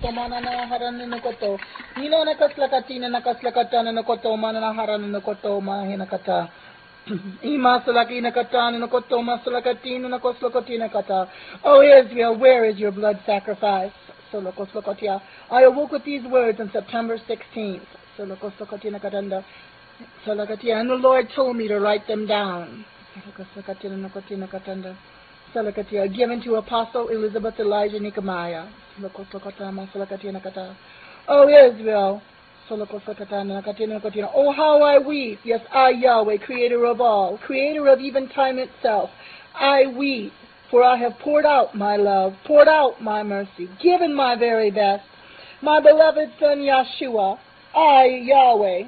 manana harana no koto. Nino nakaslakatina nakaslakatana no koto manana harana no koto mahinakata. Ima salakina katana no koto masalakatina no koslakotina kata. Oh Israel, where is your blood sacrifice? Solokoslokotia. I awoke with these words on September 16th. Solokoslokotina katanda. Solakatia. And the Lord told me to write them down. Solokoslokotina no kotina katanda. Solakatia. Given to Apostle Elizabeth Elijah Nehemiah. Solokoslokotina masalakatina kata. Oh Israel. Oh, how I weep, yes, I, Yahweh, creator of all, creator of even time itself, I weep, for I have poured out my love, poured out my mercy, given my very best. My beloved son Yeshua, I, Yahweh,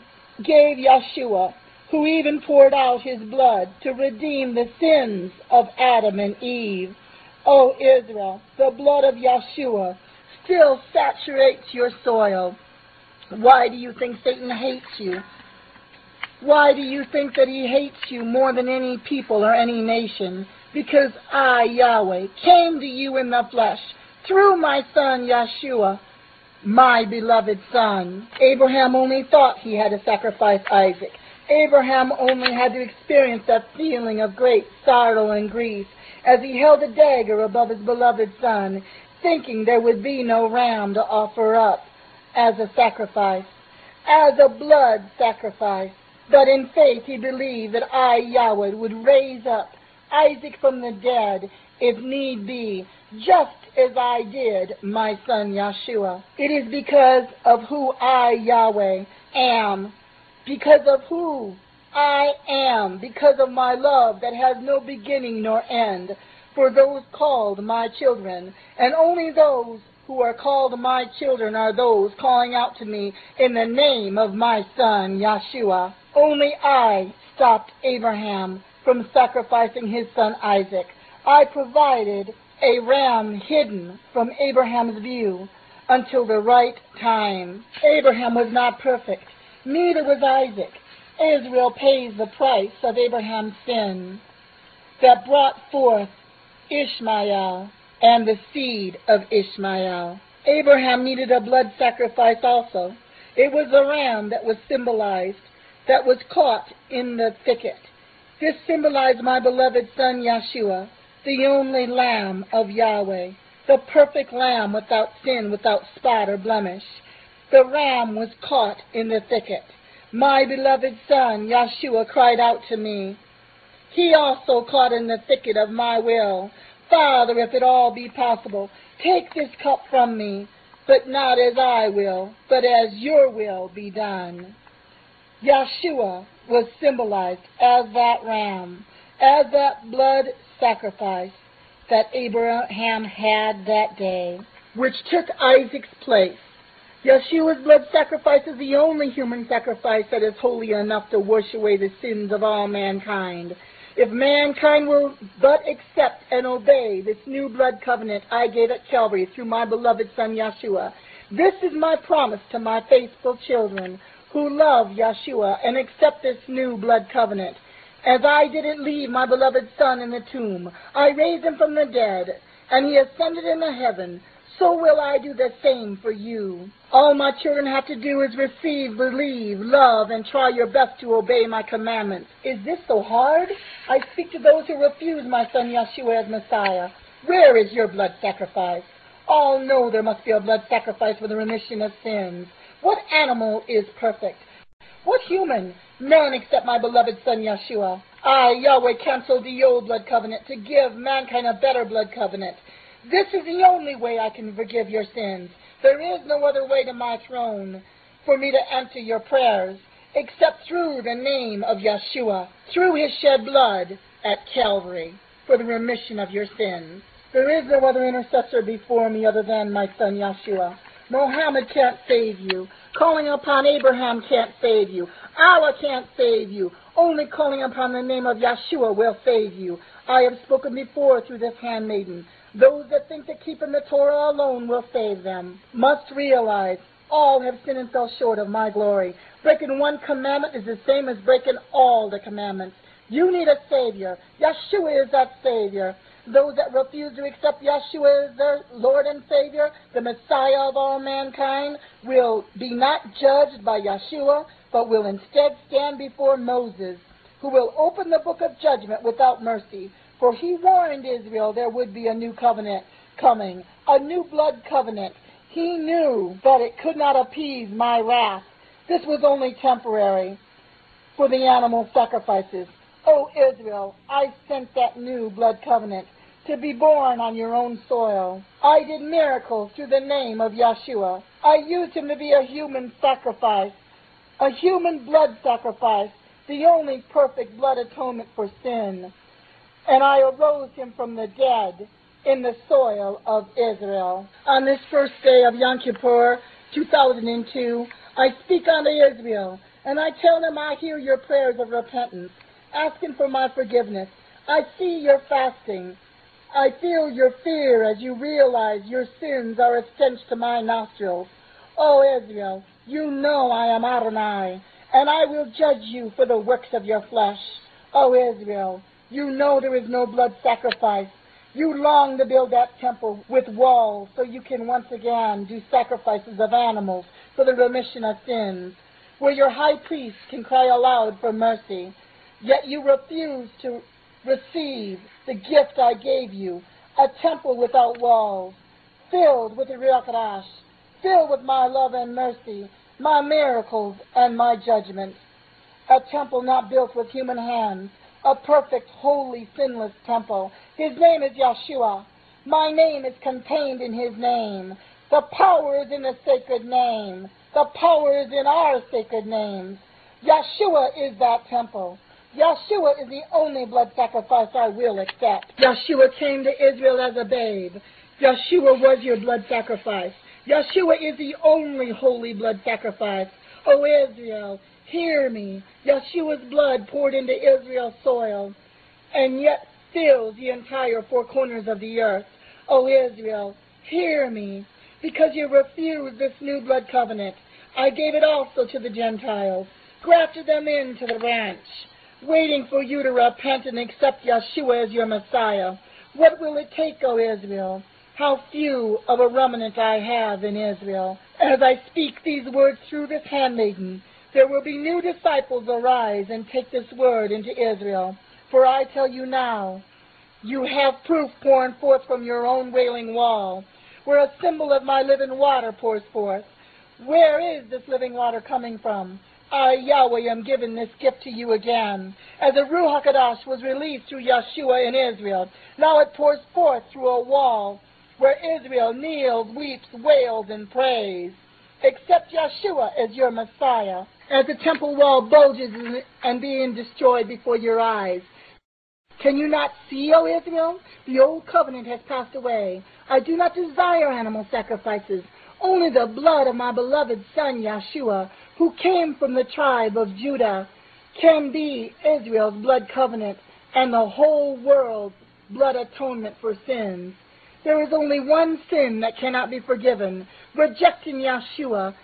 gave Yeshua, who even poured out his blood to redeem the sins of Adam and Eve. O Israel, the blood of Yeshua still saturates your soil. Why do you think Satan hates you? Why do you think that he hates you more than any people or any nation? Because I, Yahweh, came to you in the flesh through my son Yeshua, my beloved son. Abraham only thought he had to sacrifice Isaac. Abraham only had to experience that feeling of great sorrow and grief as he held a dagger above his beloved son, thinking there would be no ram to offer up as a sacrifice, as a blood sacrifice. But in faith he believed that I, Yahweh, would raise up Isaac from the dead, if need be, just as I did my son Yeshua. It is because of who I, Yahweh, am, because of who I am, because of my love that has no beginning nor end, for those called my children, and only those who are called my children are those calling out to me in the name of my son, Yeshua. Only I stopped Abraham from sacrificing his son Isaac. I provided a ram hidden from Abraham's view until the right time. Abraham was not perfect. Neither was Isaac. Israel pays the price of Abraham's sin that brought forth Ishmael and the seed of Ishmael. Abraham needed a blood sacrifice also. It was a ram that was symbolized, that was caught in the thicket. This symbolized my beloved son Yeshua, the only Lamb of Yahweh, the perfect Lamb without sin, without spot or blemish. The ram was caught in the thicket. My beloved son Yeshua cried out to me. He also caught in the thicket of my will. Father, if it all be possible, take this cup from me, but not as I will, but as your will be done. Yeshua was symbolized as that ram, as that blood sacrifice that Abraham had that day, which took Isaac's place. Yeshua's blood sacrifice is the only human sacrifice that is holy enough to wash away the sins of all mankind. If mankind will but accept and obey this new blood covenant I gave at Calvary through my beloved son Yeshua, this is my promise to my faithful children who love Yeshua and accept this new blood covenant. As I didn't leave my beloved son in the tomb, I raised him from the dead, and he ascended into heaven, so will I do the same for you. All my children have to do is receive, believe, love, and try your best to obey my commandments. Is this so hard? I speak to those who refuse my son Yeshua as Messiah. Where is your blood sacrifice? All know there must be a blood sacrifice for the remission of sins. What animal is perfect? What human? None except my beloved son Yeshua. I, Yahweh, canceled the old blood covenant to give mankind a better blood covenant. This is the only way I can forgive your sins. There is no other way to my throne for me to answer your prayers except through the name of Yeshua, through his shed blood at Calvary for the remission of your sins. There is no other intercessor before me other than my son Yeshua. Mohammed can't save you. Calling upon Abraham can't save you. Allah can't save you. Only calling upon the name of Yeshua will save you. I have spoken before through this handmaiden. Those that think that keeping the Torah alone will save them must realize all have sinned and fell short of my glory. Breaking one commandment is the same as breaking all the commandments. You need a Savior. Yeshua is that Savior. those that refuse to accept Yeshua as their Lord and Savior, the Messiah of all mankind, will be not judged by Yeshua, but will instead stand before Moses, who will open the book of judgment without mercy. For he warned Israel there would be a new covenant coming, a new blood covenant. He knew that it could not appease my wrath. This was only temporary for the animal sacrifices. O Israel, I sent that new blood covenant to be born on your own soil. I did miracles through the name of Yeshua. I used him to be a human sacrifice, a human blood sacrifice, the only perfect blood atonement for sin. And I arose him from the dead in the soil of Israel. On this first day of Yom Kippur, 2002, I speak unto Israel, and I tell them I hear your prayers of repentance, asking for my forgiveness. I see your fasting. I feel your fear as you realize your sins are a stench to my nostrils. O Israel, you know I am Adonai, and I will judge you for the works of your flesh. O Israel, you know there is no blood sacrifice. You long to build that temple with walls so you can once again do sacrifices of animals for the remission of sins, where your high priest can cry aloud for mercy. Yet you refuse to receive the gift I gave you, a temple without walls, filled with the Ruach HaKodesh, filled with my love and mercy, my miracles and my judgment. A temple not built with human hands, a perfect, holy, sinless temple. His name is Yeshua. My name is contained in his name. The power is in the sacred name. The power is in our sacred names. Yeshua is that temple. Yeshua is the only blood sacrifice I will accept. Yeshua came to Israel as a babe. Yeshua was your blood sacrifice. Yeshua is the only holy blood sacrifice. O Israel, hear me. Yeshua's blood poured into Israel's soil, and yet fills the entire four corners of the earth. O Israel, hear me. Because you refused this new blood covenant, I gave it also to the Gentiles, grafted them into the branch, waiting for you to repent and accept Yeshua as your Messiah. What will it take, O Israel? How few of a remnant I have in Israel. As I speak these words through this handmaiden, there will be new disciples arise and take this word into Israel. For I tell you now, you have proof pouring forth from your own wailing wall, where a symbol of my living water pours forth. Where is this living water coming from? I, Yahweh, am giving this gift to you again. As the Ruach HaKodesh was released through Yeshua in Israel, now it pours forth through a wall where Israel kneels, weeps, wails, and prays. Accept Yeshua as your Messiah. As the temple wall bulges and being destroyed before your eyes, can you not see, O Israel? The old covenant has passed away. I do not desire animal sacrifices, only the blood of my beloved Son, Yeshua, who came from the tribe of Judah, can be Israel's blood covenant and the whole world's blood atonement for sins. There is only one sin that cannot be forgiven, rejecting Yeshua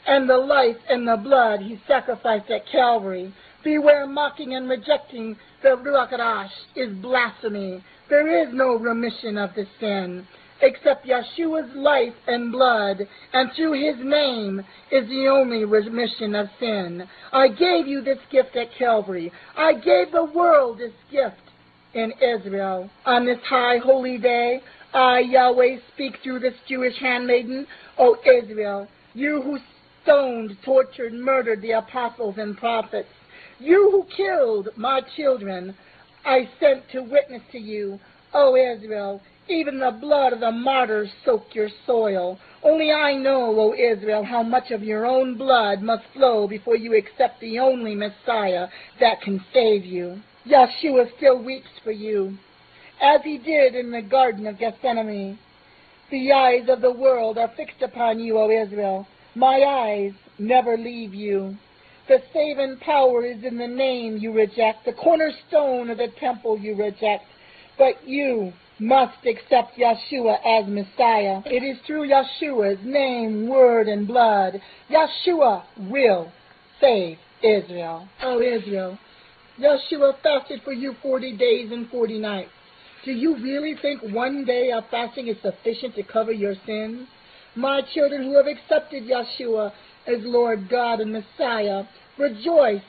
and the life and the blood he sacrificed at Calvary. Beware, mocking and rejecting the Ruach HaKodesh is blasphemy. There is no remission of the sin, except Yeshua's life and blood, and through his name is the only remission of sin. I gave you this gift at Calvary. I gave the world this gift in Israel. On this high holy day, I, Yahweh, speak through this Jewish handmaiden. O Israel, you who stoned, tortured, murdered the apostles and prophets, you who killed my children, I sent to witness to you. O Israel, even the blood of the martyrs soaked your soil. Only I know, O Israel, how much of your own blood must flow before you accept the only Messiah that can save you. Yeshua still weeps for you, as he did in the Garden of Gethsemane. The eyes of the world are fixed upon you, O Israel. My eyes never leave you. The saving power is in the name you reject, the cornerstone of the temple you reject. But you must accept Yeshua as Messiah. It is through Yeshua's name, word, and blood. Yeshua will save Israel. O Israel, Yeshua fasted for you 40 days and 40 nights. Do you really think one day of fasting is sufficient to cover your sins? My children who have accepted Yeshua as Lord God and Messiah, rejoice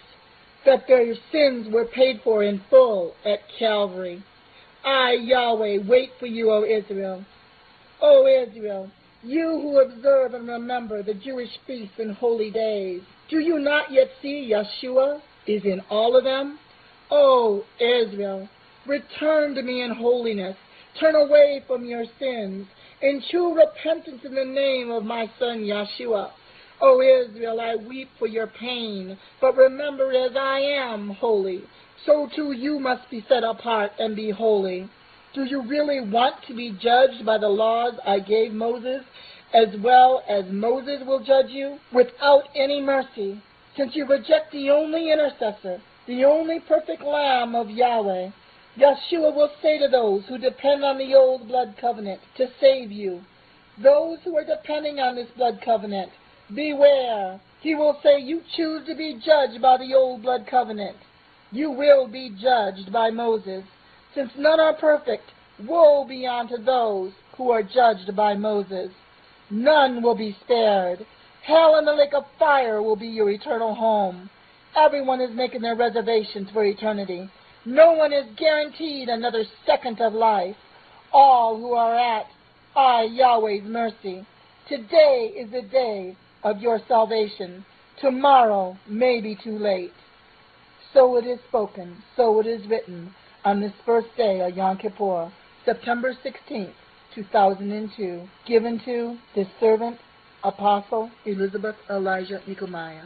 that their sins were paid for in full at Calvary. I, Yahweh, wait for you, O Israel. O Israel, you who observe and remember the Jewish feasts and holy days, do you not yet see Yeshua is in all of them? O Israel, return to me in holiness. Turn away from your sins in true repentance in the name of my Son Yeshua. O Israel, I weep for your pain, but remember, as I am holy, so too you must be set apart and be holy. Do you really want to be judged by the laws I gave Moses, as well as Moses will judge you, without any mercy? Since you reject the only intercessor, the only perfect Lamb of Yahweh, Yeshua will say to those who depend on the old blood covenant to save you, those who are depending on this blood covenant, beware. He will say, you choose to be judged by the old blood covenant. You will be judged by Moses. Since none are perfect, woe be unto those who are judged by Moses. None will be spared. Hell and the lake of fire will be your eternal home. Everyone is making their reservations for eternity. No one is guaranteed another second of life. All who are at I, Yahweh's mercy. Today is the day of your salvation. Tomorrow may be too late. So it is spoken, so it is written, on this first day of Yom Kippur, September 16th, 2002, given to this servant, Apostle Elizabeth Elijah Nehemiah.